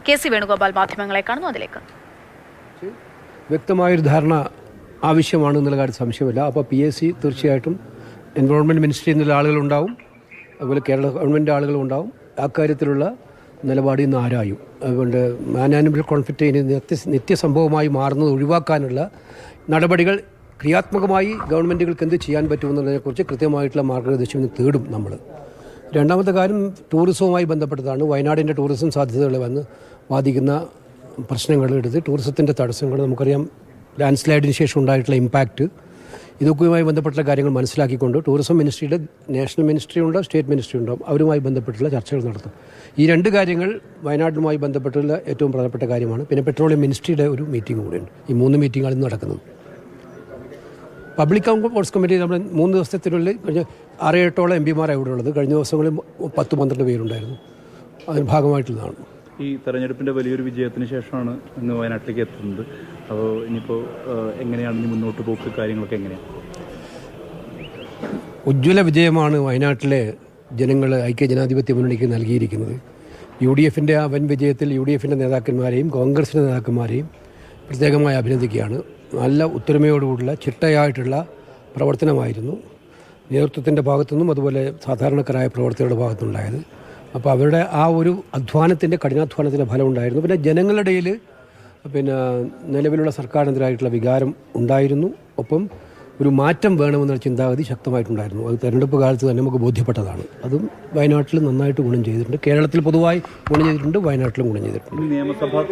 K C Venugopal മാധ്യമങ്ങളെ കാണുന്നു. അതിലേക്ക് വ്യക്തമായൊരു ധാരണ ആവശ്യമാണ് എന്നുള്ള കാര്യം സംശയമില്ല. അപ്പോൾ PSC തീർച്ചയായിട്ടും എൻവയോൺമെൻറ്റ് മിനിസ്ട്രി എന്നുള്ള ആളുകളുണ്ടാവും, അതുപോലെ കേരള ഗവൺമെൻറ് ആളുകളുണ്ടാവും. ആ കാര്യത്തിലുള്ള നിലപാടിൽ നിന്ന് ആരായും. അതുകൊണ്ട് ആനിമൽ കോൺഫ്ലിക്റ്റ് ഇനി നിത്യസംഭവമായി മാറുന്നത് ഒഴിവാക്കാനുള്ള നടപടികൾ ക്രിയാത്മകമായി ഗവൺമെൻറ്റുകൾക്ക് എന്ത് ചെയ്യാൻ പറ്റുമെന്നുള്ളതിനെക്കുറിച്ച് കൃത്യമായിട്ടുള്ള മാർഗ്ഗനിർദ്ദേശം തേടും നമ്മൾ. രണ്ടാമത്തെ കാര്യം ടൂറിസവുമായി ബന്ധപ്പെട്ടതാണ്. വയനാടിൻ്റെ ടൂറിസം സാധ്യതകൾ വന്ന് ബാധിക്കുന്ന പ്രശ്നങ്ങൾ എടുത്ത് ടൂറിസത്തിൻ്റെ തടസ്സങ്ങൾ നമുക്കറിയാം, ലാൻഡ് സ്ലൈഡിന് ശേഷം ഉണ്ടായിട്ടുള്ള ഇമ്പാക്റ്റ്, ഇതൊക്കെയുമായി ബന്ധപ്പെട്ട കാര്യങ്ങൾ മനസ്സിലാക്കിക്കൊണ്ട് ടൂറിസം മിനിസ്ട്രിയുടെ നാഷണൽ മിനിസ്ട്രി ഉണ്ട്, സ്റ്റേറ്റ് മിനിസ്ട്രി ഉണ്ടാവും, അവരുമായി ബന്ധപ്പെട്ടുള്ള ചർച്ചകൾ നടത്തും. ഈ രണ്ട് കാര്യങ്ങൾ വയനാടുമായി ബന്ധപ്പെട്ടുള്ള ഏറ്റവും പ്രധാനപ്പെട്ട കാര്യമാണ്. പിന്നെ പെട്രോളിയം മിനിസ്ട്രിയുടെ ഒരു മീറ്റിംഗ് കൂടെയുണ്ട്. ഈ 3 മീറ്റിങ്ങാണ് ഇന്ന് നടക്കുന്നത്. പബ്ലിക് അക്കൗണ്ട്സ് കമ്മിറ്റി നമ്മൾ 3 ദിവസത്തിനുള്ളിൽ കഴിഞ്ഞ 6-8 MPമാർ ഇവിടെ ഉള്ളത്. കഴിഞ്ഞ ദിവസങ്ങളിൽ 10-12 പേരുണ്ടായിരുന്നു. അതിന് ഭാഗമായിട്ടുള്ളതാണ്. ഈ തെരഞ്ഞെടുപ്പിൻ്റെ വലിയൊരു വിജയത്തിന് ശേഷമാണ് ഇന്ന് വയനാട്ടിലേക്ക് എത്തുന്നത്. അപ്പോൾ ഇനിയിപ്പോൾ എങ്ങനെയാണ് ഇനി മുന്നോട്ട് പോക്ക്, കാര്യങ്ങളൊക്കെ എങ്ങനെയാണ്? ഉജ്ജ്വല വിജയമാണ് വയനാട്ടിലെ ജനങ്ങൾ ഐക്യജനാധിപത്യ മുന്നണിക്ക് നൽകിയിരിക്കുന്നത്. UDFൻ്റെ ആ വൻ വിജയത്തിൽ UDFൻ്റെ നേതാക്കന്മാരെയും കോൺഗ്രസിൻ്റെ നേതാക്കന്മാരെയും പ്രത്യേകമായി അഭിനന്ദിക്കുകയാണ്. നല്ല ഒത്തൊരുമയോടുകൂടിയുള്ള ചിട്ടയായിട്ടുള്ള പ്രവർത്തനമായിരുന്നു നേതൃത്വത്തിൻ്റെ ഭാഗത്തുനിന്നും അതുപോലെ സാധാരണക്കാരായ പ്രവർത്തകരുടെ ഭാഗത്തുനിന്നുണ്ടായത്. അപ്പോൾ അവരുടെ ആ ഒരു അധ്വാനത്തിൻ്റെ കഠിനാധ്വാനത്തിൻ്റെ ഫലം ഉണ്ടായിരുന്നു. പിന്നെ ജനങ്ങളുടെ ഇടയിൽ നിലവിലുള്ള സർക്കാരിനെതിരായിട്ടുള്ള വികാരം ഉണ്ടായിരുന്നു. ഒപ്പം ഒരു മാറ്റം വേണമെന്നുള്ള ചിന്താഗതി ശക്തമായിട്ടുണ്ടായിരുന്നു. അത് തെരഞ്ഞെടുപ്പ് കാലത്ത് തന്നെ നമുക്ക് ബോധ്യപ്പെട്ടതാണ്. അതും വയനാട്ടിൽ നന്നായിട്ട് ഗുണം ചെയ്തിട്ടുണ്ട്. കേരളത്തിൽ പൊതുവായി ഗുണം ചെയ്തിട്ടുണ്ട്, വയനാട്ടിലും ഗുണം ചെയ്തിട്ടുണ്ട്. നിയമസഭാ